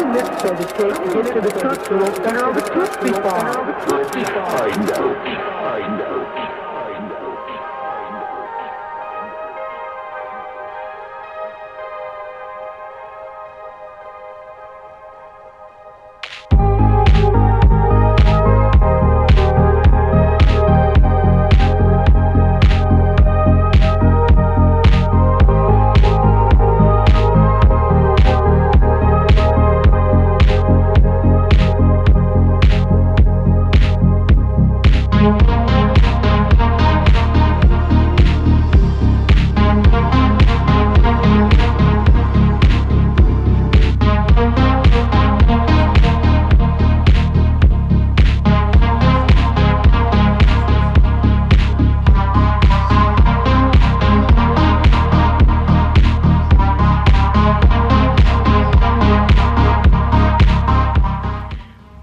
next dedicated to the cultural center of the Tootsie Farm. I know.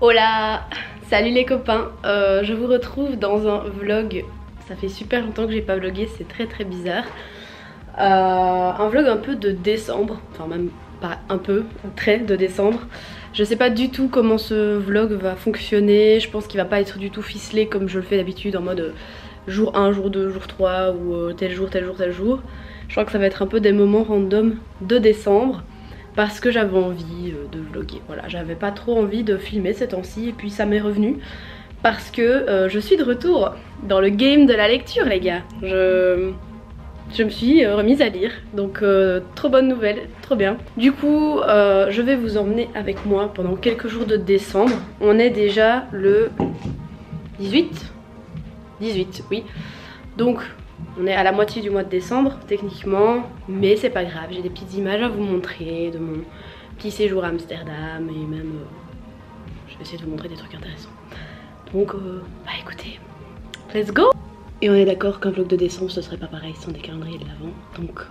Hola, salut les copains, je vous retrouve dans un vlog. Ça fait super longtemps que j'ai pas vlogué, c'est très bizarre. Un vlog un peu de décembre, enfin même pas un peu, très de décembre. Je sais pas du tout comment ce vlog va fonctionner, je pense qu'il va pas être du tout ficelé comme je le fais d'habitude en mode jour 1, jour 2, jour 3 ou tel jour. Je crois que ça va être un peu des moments random de décembre. Parce que j'avais envie de vlogger, voilà, j'avais pas trop envie de filmer ces temps-ci et puis ça m'est revenu parce que je suis de retour dans le game de la lecture les gars. Je me suis remise à lire, donc trop bonne nouvelle, trop bien. Du coup je vais vous emmener avec moi pendant quelques jours de décembre. On est déjà le 18 oui, donc on est à la moitié du mois de décembre techniquement, mais c'est pas grave, j'ai des petites images à vous montrer de mon petit séjour à Amsterdam et même je vais essayer de vous montrer des trucs intéressants. Donc bah écoutez, let's go. Et on est d'accord qu'un vlog de décembre ce serait pas pareil sans des calendriers de l'avant, donc...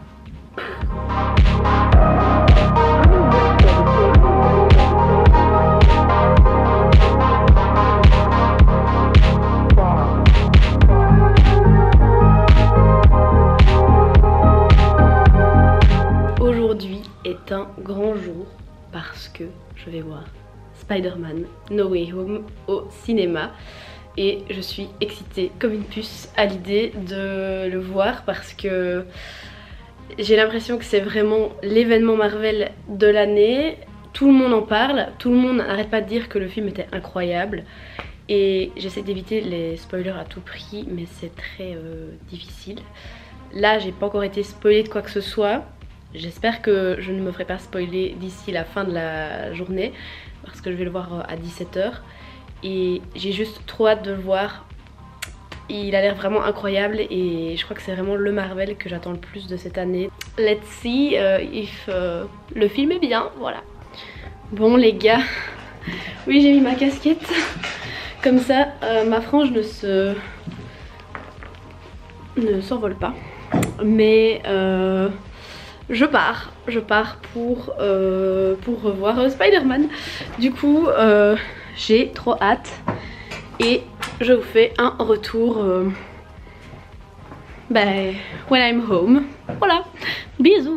Aujourd'hui est un grand jour parce que je vais voir Spider-Man No Way Home au cinéma et je suis excitée comme une puce à l'idée de le voir parce que j'ai l'impression que c'est vraiment l'événement Marvel de l'année. Tout le monde en parle, tout le monde n'arrête pas de dire que le film était incroyable et j'essaie d'éviter les spoilers à tout prix mais c'est très difficile. Là j'ai pas encore été spoilée de quoi que ce soit. J'espère que je ne me ferai pas spoiler d'ici la fin de la journée parce que je vais le voir à 17 h et j'ai juste trop hâte de le voir. Il a l'air vraiment incroyable et je crois que c'est vraiment le Marvel que j'attends le plus de cette année. Let's see if le film est bien, voilà. Bon les gars, oui j'ai mis ma casquette, comme ça ma frange ne s'envole pas. Mais je pars pour revoir Spider-Man. Du coup j'ai trop hâte et je vous fais un retour when I'm home. Voilà, bisous.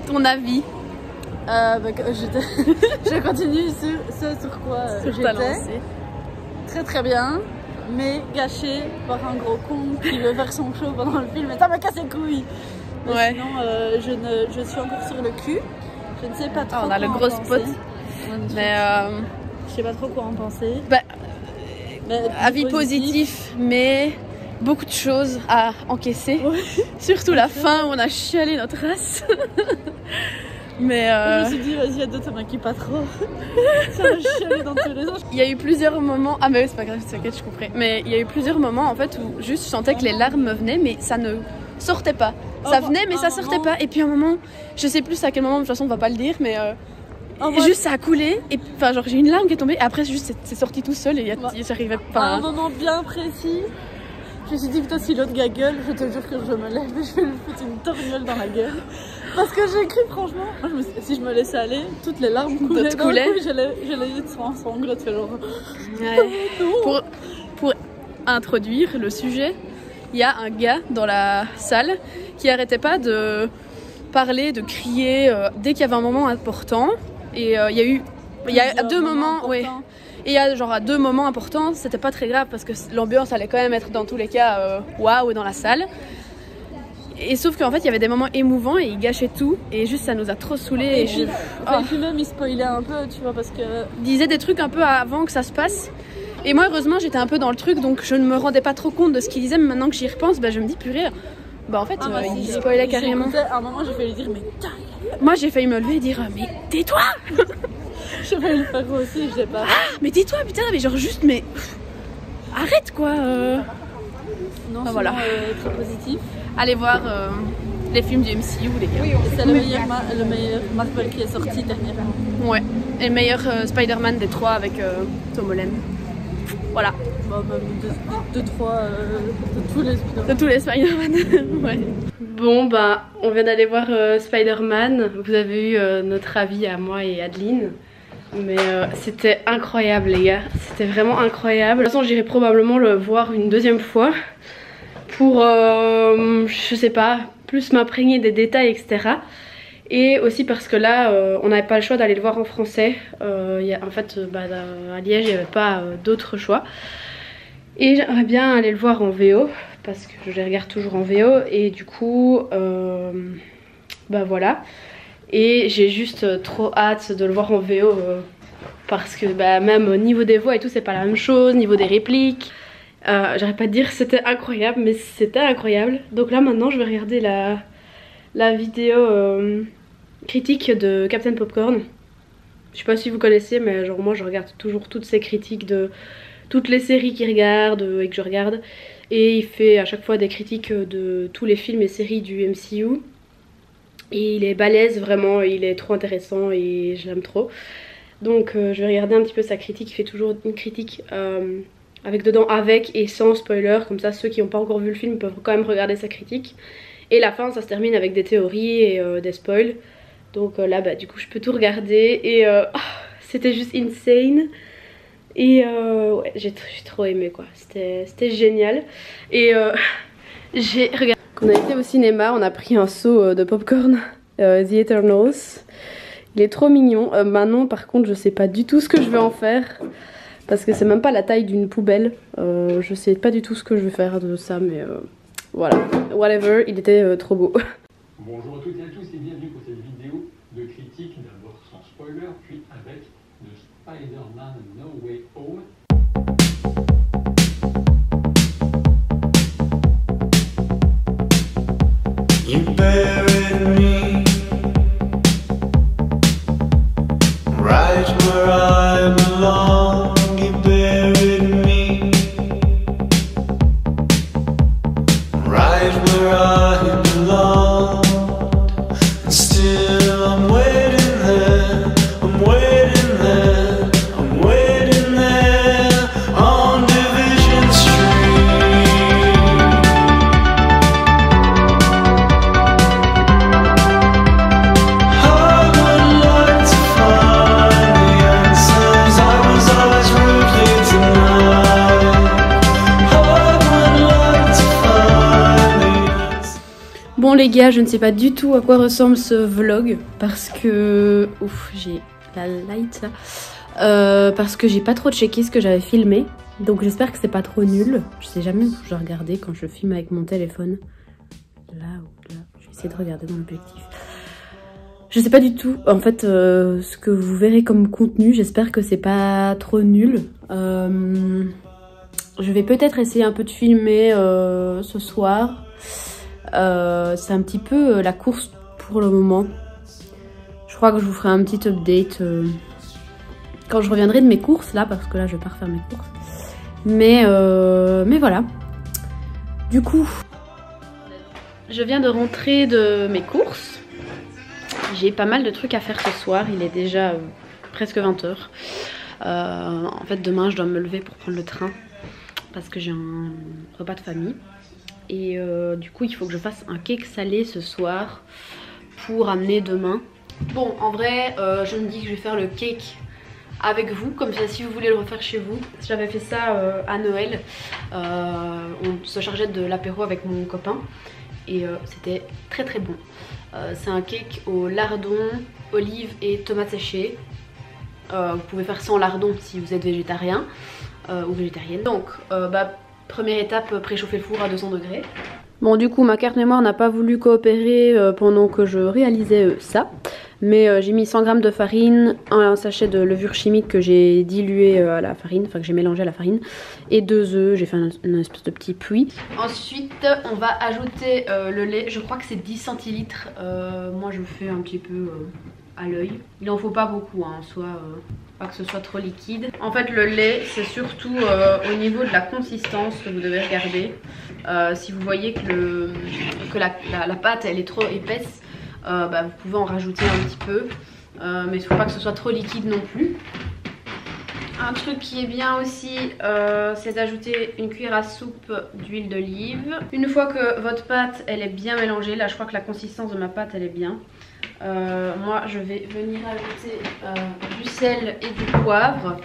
Ton avis? Je continue sur ce sur quoi j'étais. Très bien, mais gâché par un gros con qui veut faire son show pendant le film et ça me casse les couilles. Mais ouais. Sinon je suis encore sur le cul. Je ne sais pas trop. On a le gros spot. Mais je sais pas trop quoi en penser. Bah, avis positif, mais beaucoup de choses à encaisser. Ouais. Surtout la fin où on a chialé notre race. Mais je me suis dit vas-y Ado, te maquille pas trop. Ça va chialer dans tous les sens. Il y a eu plusieurs moments, ah mais oui c'est pas grave, t'inquiète je comprends. Mais il y a eu plusieurs moments en fait où juste je sentais que les larmes me venaient mais ça ne sortait pas. Ça venait mais ça sortait pas. Et puis un moment, je sais plus à quel moment, de toute façon on va pas le dire mais juste ça a coulé et enfin genre j'ai une larme qui est tombée et après juste c'est sorti tout seul et j'arrivais pas. À un moment bien précis, je me suis dit putain si l'autre gars gueule, je te jure que je me lève et je vais lui foutre une torgnole dans la gueule. Parce que j'ai cru, franchement, moi, si je me laissais aller, toutes les larmes coulaient. J'allais être en sanglots, genre. Ouais. Pour introduire le sujet, il y a un gars dans la salle qui arrêtait pas de parler, de crier dès qu'il y avait un moment important. Et il y a 2 moments, ouais. Et il y a genre à 2 moments importants, c'était pas très grave parce que l'ambiance allait quand même être dans tous les cas waouh dans la salle. Et sauf qu'en fait il y avait des moments émouvants et il gâchait tout et juste ça nous a trop saoulés. Et puis même il spoilait un peu, tu vois, parce que... Il disait des trucs un peu avant que ça se passe. Et moi heureusement j'étais un peu dans le truc donc je ne me rendais pas trop compte de ce qu'il disait, mais maintenant que j'y repense, je me dis purée. Bah en fait il spoilait carrément. À un moment j'ai failli dire mais putain. Moi j'ai failli me lever et dire mais tais-toi. Je vais le faire aussi, je sais pas. Ah, mais tais-toi putain, mais genre juste mais arrête quoi. Non, bah, voilà. Très positif. Allez voir les films du MCU les gars. Oui, c'est le meilleur Marvel qui est sorti dernièrement. Ouais. Et le meilleur Spider-Man des 3 avec Tom Holland. Voilà. Bah, même de tous les Spider-Man. De tous les Spider-Man. Ouais. Bon bah on vient d'aller voir Spider-Man. Vous avez eu notre avis à moi et Adeline. Mais c'était incroyable les gars. C'était vraiment incroyable. De toute façon j'irai probablement le voir une 2e fois. Pour je sais pas, plus m'imprégner des détails etc. Et aussi parce que là on n'avait pas le choix d'aller le voir en français. En fait à Liège il n'y avait pas d'autre choix. Et j'aimerais bien aller le voir en VO parce que je les regarde toujours en VO et du coup voilà. Et j'ai juste trop hâte de le voir en VO parce que même au niveau des voix et tout c'est pas la même chose, niveau des répliques. J'arrête pas de dire c'était incroyable, mais c'était incroyable. Donc là maintenant je vais regarder la vidéo critique de Captain Popcorn. Je sais pas si vous connaissez, mais genre moi je regarde toujours toutes ces critiques de toutes les séries qu'il regarde et que je regarde. Et il fait à chaque fois des critiques de tous les films et séries du MCU. Et il est balèze vraiment, il est trop intéressant et je l'aime trop. Donc je vais regarder un petit peu sa critique, il fait toujours une critique avec et sans spoiler, comme ça ceux qui n'ont pas encore vu le film peuvent quand même regarder sa critique. Et la fin ça se termine avec des théories et des spoils. Donc là du coup je peux tout regarder et c'était juste insane. Et ouais j'ai trop aimé quoi, c'était génial. Et j'ai regardé, quand on a été au cinéma on a pris un seau de popcorn, The Eternals. Il est trop mignon. Maintenant par contre je sais pas du tout ce que je vais en faire. Parce que c'est même pas la taille d'une poubelle. Je sais pas du tout ce que je vais faire de ça, mais voilà. Whatever, il était trop beau. Bonjour à toutes et à tous et bienvenue pour cette vidéo de critique, d'abord sans spoiler, puis avec de Spider-Man No Way Home. You buried me right where I belong. Bon les gars, je ne sais pas du tout à quoi ressemble ce vlog parce que... Ouf, j'ai la light là. Parce que j'ai pas trop checké ce que j'avais filmé. Donc j'espère que c'est pas trop nul. Je sais jamais où je dois regarder quand je filme avec mon téléphone. Là ou là, je vais essayer de regarder dans l'objectif. Je sais pas du tout en fait ce que vous verrez comme contenu. J'espère que c'est pas trop nul. Je vais peut-être essayer un peu de filmer ce soir. C'est un petit peu la course pour le moment. Je crois que je vous ferai un petit update quand je reviendrai de mes courses là, parce que là je vais pas refaire mes courses. Mais voilà. Du coup, je viens de rentrer de mes courses. J'ai pas mal de trucs à faire ce soir. Il est déjà presque 20 h. En fait demain je dois me lever pour prendre le train parce que j'ai un repas de famille. Et du coup il faut que je fasse un cake salé ce soir four amené demain. Bon, en vrai, je me dis que je vais faire le cake avec vous, comme ça si vous voulez le refaire chez vous. J'avais fait ça à Noël, on se chargeait de l'apéro avec mon copain et c'était très très bon. C'est un cake au lardon, olives et tomates séchées. Vous pouvez faire sans lardon si vous êtes végétarien ou végétarienne. Donc première étape, préchauffer le four à 200 degrés. Bon, du coup ma carte mémoire n'a pas voulu coopérer pendant que je réalisais ça. Mais j'ai mis 100 g de farine, un sachet de levure chimique que j'ai dilué à la farine, enfin que j'ai mélangé à la farine, et 2 œufs, j'ai fait un espèce de petit puits. Ensuite on va ajouter le lait, je crois que c'est 10 centilitres, moi je le fais un petit peu à l'œil. Il en faut pas beaucoup, hein, pas que ce soit trop liquide. En fait le lait c'est surtout au niveau de la consistance que vous devez regarder. Si vous voyez que la pâte elle est trop épaisse, vous pouvez en rajouter un petit peu, mais il ne faut pas que ce soit trop liquide non plus. Un truc qui est bien aussi, c'est d'ajouter une cuillère à soupe d'huile d'olive. Une fois que votre pâte elle est bien mélangée, là je crois que la consistance de ma pâte elle est bien. Moi je vais venir ajouter du sel et du poivre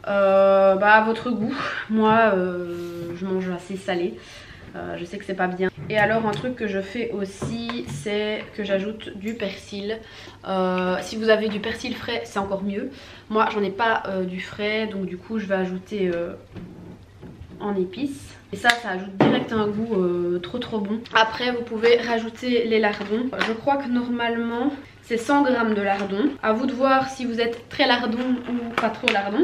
à votre goût. Moi je mange assez salé. Je sais que c'est pas bien. Et alors un truc que je fais aussi, c'est que j'ajoute du persil. Si vous avez du persil frais, c'est encore mieux. Moi j'en ai pas du frais, donc du coup je vais ajouter en épices. Et ça ajoute direct un goût trop bon. Après vous pouvez rajouter les lardons. Je crois que normalement c'est 100 g de lardons. À vous de voir si vous êtes très lardon ou pas trop lardon.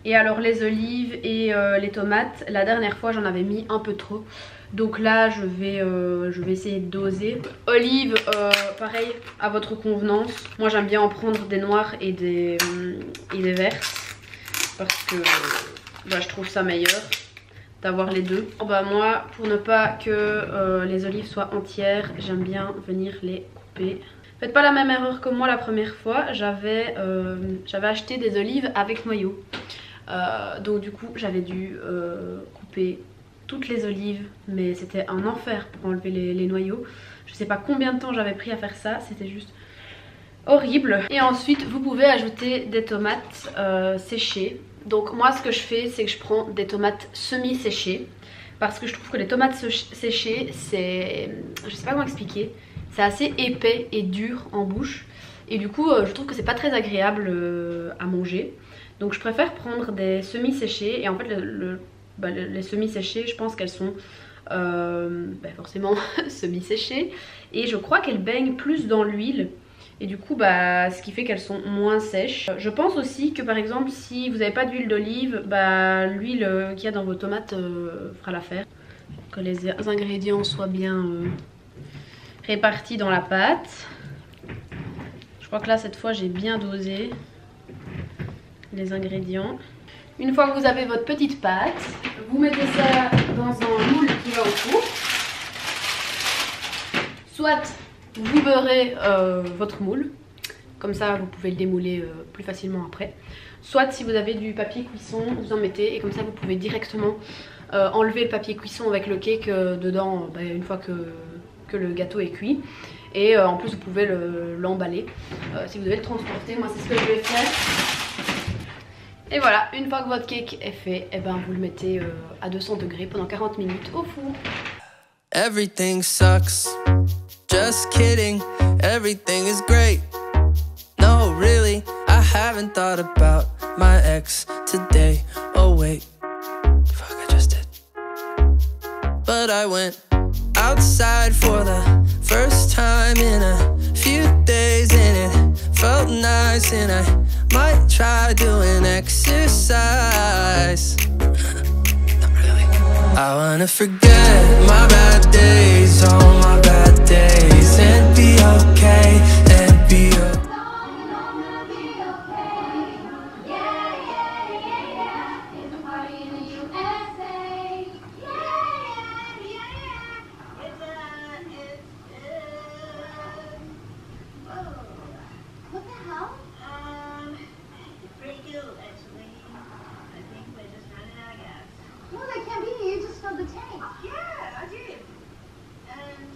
Et alors les olives et les tomates, la dernière fois j'en avais mis un peu trop. Donc là je vais essayer de doser. Olives, pareil à votre convenance. Moi j'aime bien en prendre des noirs et des vertes. Parce que je trouve ça meilleur d'avoir les deux. Moi pour ne pas que les olives soient entières, j'aime bien venir les couper. Faites pas la même erreur que moi la première fois. J'avais acheté des olives avec noyau. Donc du coup j'avais dû couper toutes les olives, mais c'était un enfer pour enlever les noyaux. Je sais pas combien de temps j'avais pris à faire ça, c'était juste horrible. Et ensuite vous pouvez ajouter des tomates séchées. Donc moi ce que je fais, c'est que je prends des tomates semi-séchées, parce que je trouve que les tomates séchées, c'est, je sais pas comment expliquer, c'est assez épais et dur en bouche, et du coup je trouve que c'est pas très agréable à manger. Donc je préfère prendre des semi-séchés. Et en fait les semi-séchées, je pense qu'elles sont forcément semi-séchées. Et je crois qu'elles baignent plus dans l'huile. Et du coup ce qui fait qu'elles sont moins sèches. Je pense aussi que par exemple si vous n'avez pas d'huile d'olive, l'huile qu'il y a dans vos tomates fera l'affaire. Que les ingrédients soient bien répartis dans la pâte. Je crois que là cette fois j'ai bien dosé les ingrédients. Une fois que vous avez votre petite pâte, vous mettez ça dans un moule qui va au four. Soit vous beurrez votre moule, comme ça vous pouvez le démouler plus facilement après. Soit si vous avez du papier cuisson, vous en mettez, et comme ça vous pouvez directement enlever le papier cuisson avec le cake dedans une fois que le gâteau est cuit. Et en plus vous pouvez l'emballer si vous devez le transporter. Moi c'est ce que je vais faire. Et voilà, une fois que votre cake est fait, vous le mettez à 200 degrés pendant 40 minutes au four. Everything sucks, just kidding, everything is great. No, really, I haven't thought about my ex today. Oh wait, fuck, I just did. But I went outside for the first time in a few days, and it felt nice, and I might try doing exercise. Not really. I wanna forget my bad days, all my bad days, and be okay, and be okay. The tank. Yeah, I did. And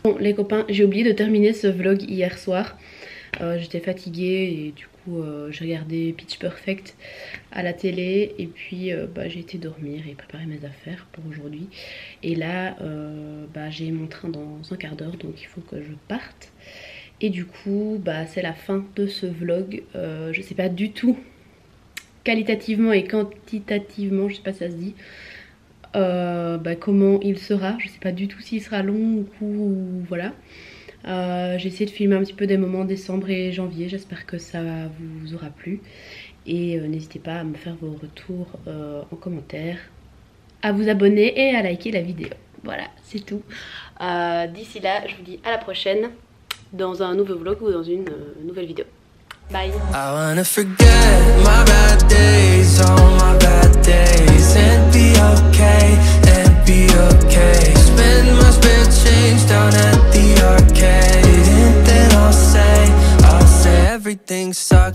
Bon les copains, j'ai oublié de terminer ce vlog hier soir. J'étais fatiguée et du coup j'ai regardé Pitch Perfect à la télé et puis j'ai été dormir et préparer mes affaires pour aujourd'hui. Et là j'ai mon train dans un quart d'heure donc il faut que je parte. Et du coup c'est la fin de ce vlog. Je sais pas du tout qualitativement et quantitativement, je sais pas si ça se dit, comment il sera. Je sais pas du tout s'il sera long ou voilà. J'ai essayé de filmer un petit peu des moments décembre et janvier, j'espère que ça vous aura plu. Et n'hésitez pas à me faire vos retours en commentaire, à vous abonner et à liker la vidéo. Voilà, c'est tout. D'ici là, je vous dis à la prochaine dans un nouveau vlog ou dans une nouvelle vidéo. Bye. I wanna forget my bad days, all my bad days, and be okay, and be okay. Spend my spare change down at the arcade, and then I'll say everything sucks.